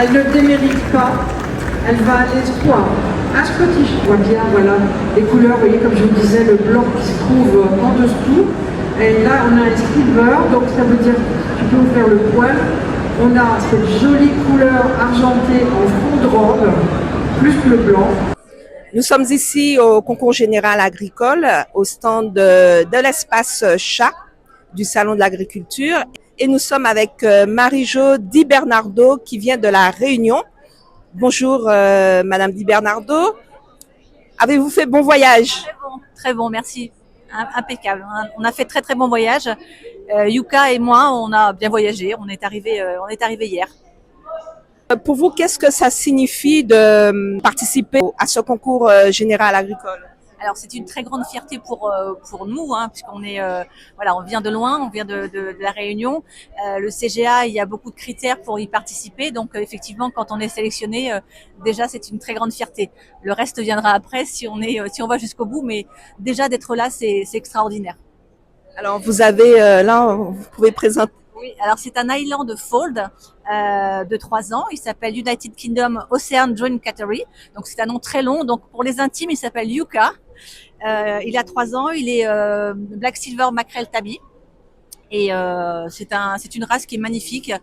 Elle ne démérite pas, elle va aller droit. Un Scottish, on voit bien, voilà, les couleurs, vous voyez, comme je vous disais, le blanc qui se trouve en dessous. Et là, on a un silver, donc ça veut dire, tu peux ouvrir le poil. On a cette jolie couleur argentée en fond de robe, plus le blanc. Nous sommes ici au concours général agricole, au stand de l'espace chat du Salon de l'agriculture. Et nous sommes avec Marie-Jo Di Bernardo qui vient de La Réunion. Bonjour Madame Di Bernardo. Avez-vous fait bon voyage? Très bon, merci. Impeccable. On a fait très bon voyage. Yuka et moi, on a bien voyagé. On est arrivé hier. Pour vous, qu'est-ce que ça signifie de participer à ce concours général agricole? Alors c'est une très grande fierté pour nous, hein, puisqu'on est voilà, on vient de loin, on vient de La Réunion. Le CGA, il y a beaucoup de critères pour y participer, donc effectivement, quand on est sélectionné, déjà c'est une très grande fierté. Le reste viendra après si on va jusqu'au bout, mais déjà d'être là, c'est extraordinaire. Alors vous avez là, vous pouvez présenter. Oui, alors c'est un Highland Fold de 3 ans. Il s'appelle United Kingdom Ocean Joint Cattery. Donc c'est un nom très long. Donc pour les intimes, il s'appelle Yuka. Il a 3 ans. Il est Black Silver Mackerel Tabby. Et c'est une race qui est magnifique,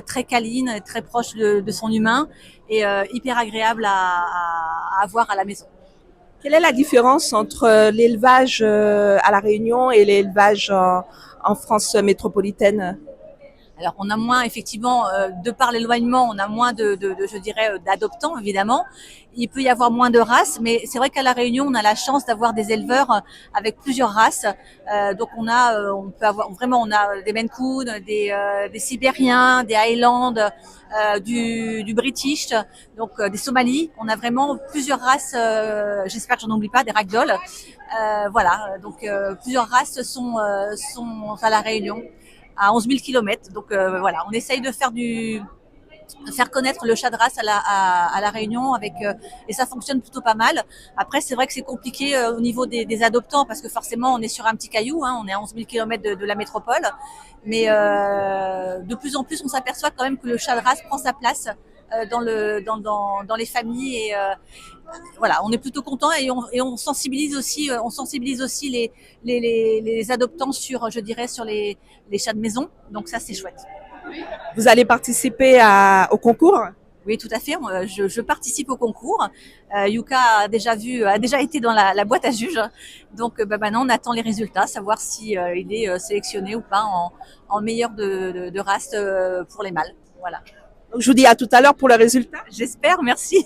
très câline, très proche de son humain et hyper agréable à avoir à la maison. Quelle est la différence entre l'élevage à La Réunion et l'élevage en France métropolitaine? Alors, on a moins, effectivement, de par l'éloignement, on a moins je dirais, d'adoptants, évidemment. Il peut y avoir moins de races, mais c'est vrai qu'à La Réunion, on a la chance d'avoir des éleveurs avec plusieurs races. Donc, on peut avoir, vraiment, on a des Maine Coon, des Sibériens, des Highlands, du British, donc des Somalis. On a vraiment plusieurs races, j'espère que j'en oublie pas, des Ragdoll. Voilà, donc plusieurs races sont à La Réunion, à 11 000 kilomètres. Donc voilà, on essaye de faire connaître le chat de race à la Réunion et ça fonctionne plutôt pas mal. Après, c'est vrai que c'est compliqué au niveau des adoptants parce que forcément, on est sur un petit caillou, hein, on est à 11 000 kilomètres de la métropole. Mais de plus en plus, on s'aperçoit quand même que le chat de race prend sa place dans les familles et voilà, on est plutôt content et on sensibilise aussi les adoptants sur, je dirais, sur les chats de maison. Donc ça, c'est chouette. Vous allez participer au concours? Oui, tout à fait. Je participe au concours. Yuka a déjà été dans la boîte à juges. Donc maintenant, on attend les résultats, savoir si il est sélectionné ou pas en meilleur de race pour les mâles. Voilà. Donc, je vous dis à tout à l'heure pour le résultat. J'espère, merci.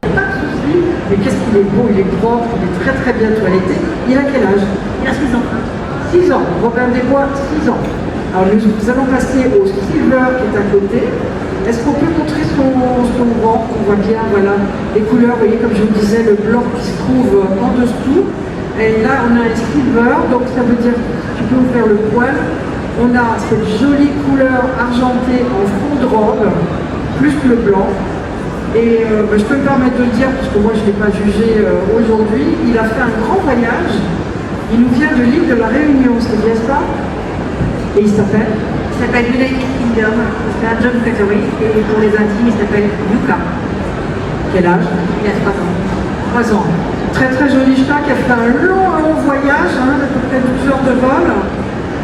Pas de souci, mais qu'est-ce qu'il est beau, il est propre, il est très bien toiletté. Il a quel âge? Il a 6 ans. 6 ans, Robin des Bois, 6 ans. Alors nous allons passer au silver qui est à côté. Est-ce qu'on peut montrer son ventre? On voit bien, voilà, les couleurs, vous voyez, comme je vous disais, le blanc qui se trouve en dessous. Et là, on a un silver, donc ça veut dire que tu peux ouvrir le poil. On a cette jolie couleur argentée en fond de robe, plus le blanc. Et je peux me permettre de le dire, parce que moi je ne l'ai pas jugé aujourd'hui, il a fait un grand voyage. Il nous vient de l'île de la Réunion, c'est bien ça? Et il s'appelle? Il s'appelle United Kingdom, c'est un John Factory, et pour les intimes, il s'appelle Yuka. Quel âge? Il a 3 ans. 3 ans. Très joli chat qui a fait un long voyage, hein, d'à peu près 12 heures de vol.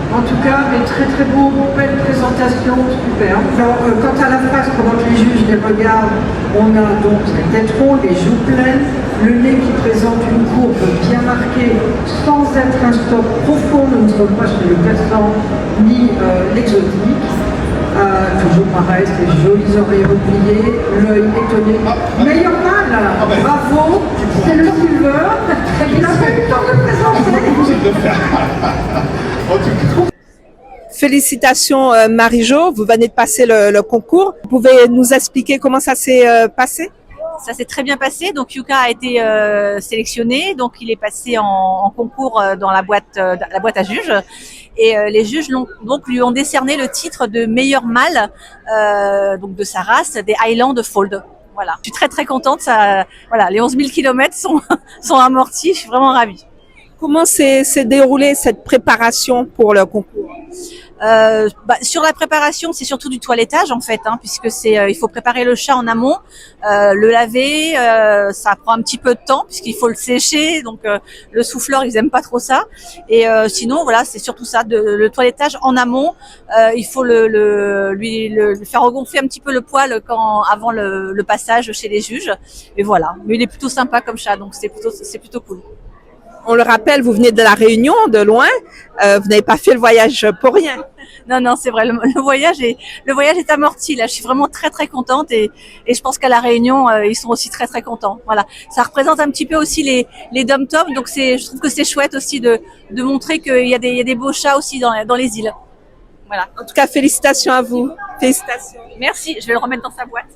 En tout cas, mais très beau, belle présentation, superbe. Alors, quant à la face, pendant que les juges les regardent, on a donc la tête ronde, les joues pleines, le nez qui présente une courbe bien marquée, sans être un stop profond. Nous ne sommes pas chez le persan ni l'exotique. Toujours pareil, les jolies oreilles repliées, l'œil étonné. Meilleur mâle, bravo, c'est le silver. Il a fait le temps de présenter. Félicitations Marie-Jo, vous venez de passer le concours. Vous pouvez nous expliquer comment ça s'est passé? Ça s'est très bien passé. Donc Yuka a été sélectionné, donc il est passé en concours dans la boîte à juges. Et les juges lui ont décerné le titre de meilleur mâle donc de sa race, des Highland Fold. Voilà. Je suis très contente. Voilà, les 11 000 kilomètres sont amortis. Je suis vraiment ravie. Comment s'est déroulée cette préparation pour le concours? Sur la préparation, c'est surtout du toilettage en fait, puisque il faut préparer le chat en amont, le laver, ça prend un petit peu de temps puisqu'il faut le sécher, donc le souffleur ils aiment pas trop ça. Et sinon voilà, c'est surtout ça, le toilettage en amont. Il faut lui faire regonfler un petit peu le poil avant le passage chez les juges. Et voilà, mais il est plutôt sympa comme chat, donc c'est plutôt cool. On le rappelle, vous venez de la Réunion, de loin. Vous n'avez pas fait le voyage pour rien. Non, c'est vrai. Le voyage est amorti. Là, je suis vraiment très très contente et je pense qu'à la Réunion, ils sont aussi très très contents. Voilà, ça représente un petit peu aussi les dom-toms. Donc je trouve que c'est chouette aussi de montrer qu'il y a des beaux chats aussi dans les îles. Voilà. En tout cas, félicitations à vous. Félicitations. Merci. Je vais le remettre dans sa boîte.